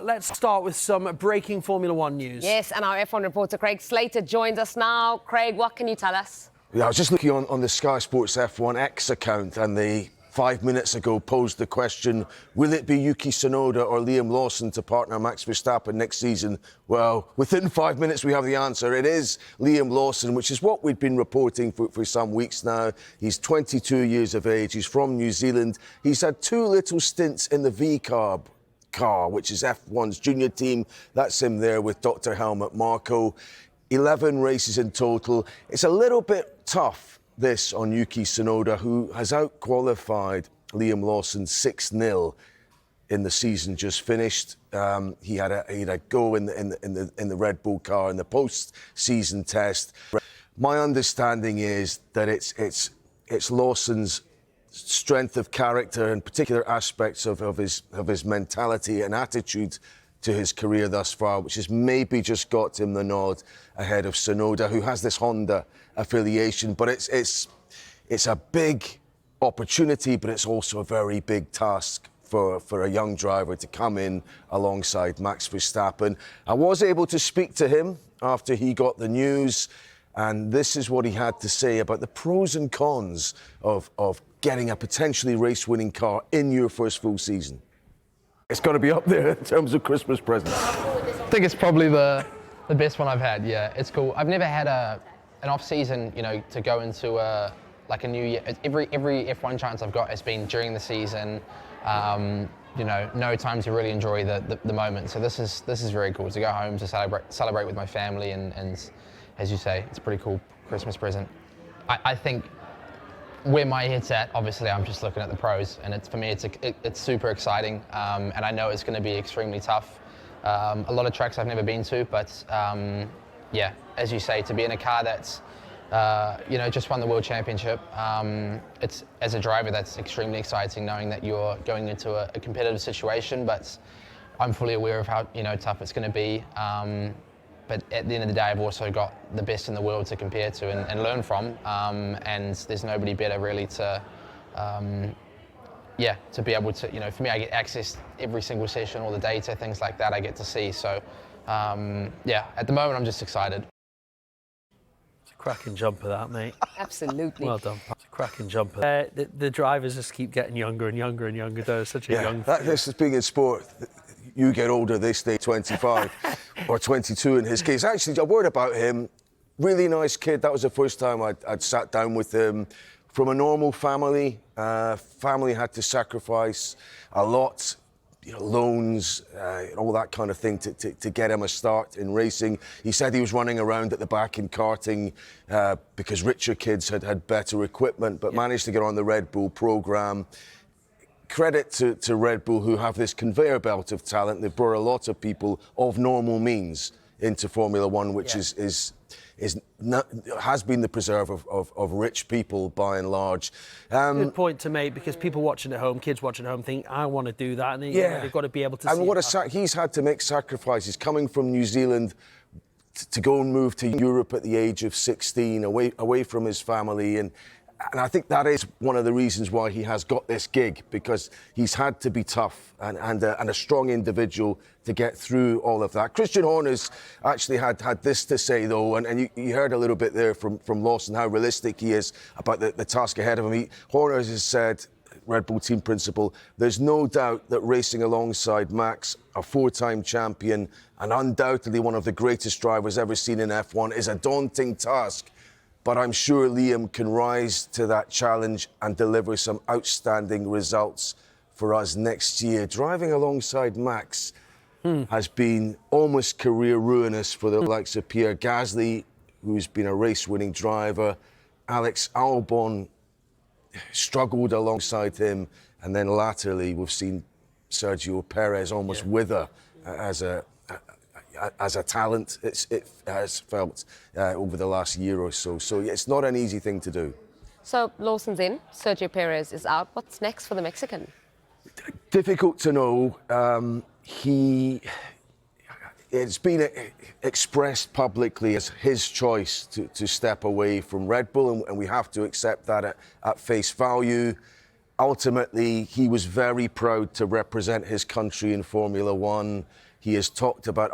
Let's start with some breaking Formula One news. Yes, and our F1 reporter Craig Slater joins us now. Craig, what can you tell us? Yeah, I was just looking on the Sky Sports F1 X account, and they 5 minutes ago posed the question, will it be Yuki Tsunoda or Liam Lawson to partner Max Verstappen next season? Well, within 5 minutes we have the answer. It is Liam Lawson, which is what we've been reporting for some weeks now. He's 22 years of age. He's from New Zealand. He's had 2 little stints in the V-Carb car, which is F1's junior team. That's him there with Dr. Helmut Marko. 11 races in total. It's a little bit tough, this, on Yuki Tsunoda, who has out-qualified Liam Lawson 6-0 in the season just finished. He had a go in the Red Bull car in the post-season test. My understanding is that it's Lawson's strength of character and particular aspects of his mentality and attitude to his career thus far, which has maybe just got him the nod ahead of Tsunoda, who has this Honda affiliation. But it's a big opportunity, but it's also a very big task for a young driver to come in alongside Max Verstappen. I was able to speak to him after he got the news, and this is what he had to say about the pros and cons of getting a potentially race-winning car in your first full season. It's got to be up there in terms of Christmas presents. I think it's probably the best one I've had. Yeah, it's cool. I've never had an off season, to go into a new year. Every F1 chance I've got has been during the season. No time to really enjoy the moment. So this is very cool to go home to celebrate with my family, and as you say, it's a pretty cool Christmas present. I think where my head's at, obviously, I'm just looking at the pros, and for me, it's super exciting, and I know it's going to be extremely tough. A lot of tracks I've never been to, but yeah, as you say, to be in a car that's just won the World Championship, it's, as a driver, that's extremely exciting, knowing that you're going into a competitive situation, but I'm fully aware of how tough it's going to be. But at the end of the day, I've also got the best in the world to compare to and learn from, and there's nobody better really to be able to, for me, I get access every single session, all the data, things like that I get to see. So, at the moment, I'm just excited. It's a cracking jumper, that, mate. Absolutely. Well done. It's a cracking jumper. The drivers just keep getting younger and younger and younger. They're such a young... This is being in sport. You get older, they stay 25 or 22 in his case. Actually, a word about him. Really nice kid. That was the first time I'd sat down with him. From a normal family. Family had to sacrifice a lot, loans, all that kind of thing to get him a start in racing. He said he was running around at the back in karting because richer kids had better equipment, but managed to get on the Red Bull programme. Credit to Red Bull, who have this conveyor belt of talent. They've brought a lot of people of normal means into Formula One, which has been the preserve of rich people by and large. Good point to make, because people watching at home, kids watching at home, think, I want to do that, and they've got to be able to see it. He's had to make sacrifices coming from New Zealand to go and move to Europe at the age of 16, away from his family, and I think that is one of the reasons why he has got this gig, because he's had to be tough and a strong individual to get through all of that. Christian Horner's actually had this to say, though, and you heard a little bit there from Lawson, how realistic he is about the task ahead of him. Horner has said, Red Bull team principal, there's no doubt that racing alongside Max, a 4-time champion and undoubtedly one of the greatest drivers ever seen in F1, is a daunting task. But I'm sure Liam can rise to that challenge and deliver some outstanding results for us next year. Driving alongside Max has been almost career ruinous for the likes of Pierre Gasly, who's been a race-winning driver. Alex Albon struggled alongside him. And then latterly, we've seen Sergio Perez almost wither as a talent, it has felt over the last year or so. So it's not an easy thing to do. So Lawson's in, Sergio Perez is out. What's next for the Mexican? Difficult to know. It's been expressed publicly as his choice to step away from Red Bull, and we have to accept that at face value. Ultimately, he was very proud to represent his country in Formula One. He has talked about,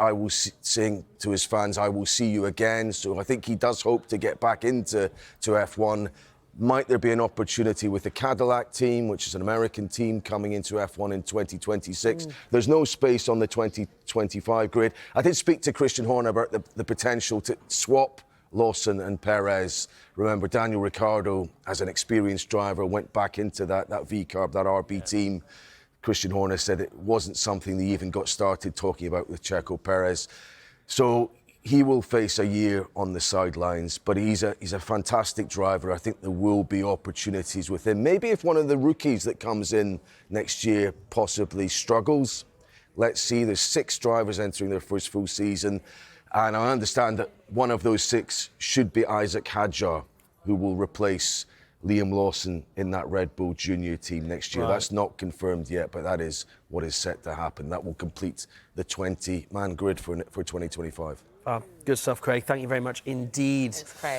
saying to his fans, I will see you again. So I think he does hope to get back into F1. Might there be an opportunity with the Cadillac team, which is an American team, coming into F1 in 2026? There's no space on the 2025 grid. I did speak to Christian Horner about the potential to swap Lawson and Perez. Remember, Daniel Ricciardo, as an experienced driver, went back into that V-Carb, that RB team. Christian Horner said it wasn't something they even got started talking about with Checo Perez. So he will face a year on the sidelines, but he's a fantastic driver. I think there will be opportunities with him. Maybe if one of the rookies that comes in next year possibly struggles. Let's see, there's 6 drivers entering their first full season, and I understand that one of those 6 should be Isaac Hadjar, who will replace Liam Lawson in that Red Bull Junior team next year. Right. That's not confirmed yet, but that is what is set to happen. That will complete the 20-man grid for 2025. Good stuff, Craig. Thank you very much indeed. Thanks, Craig.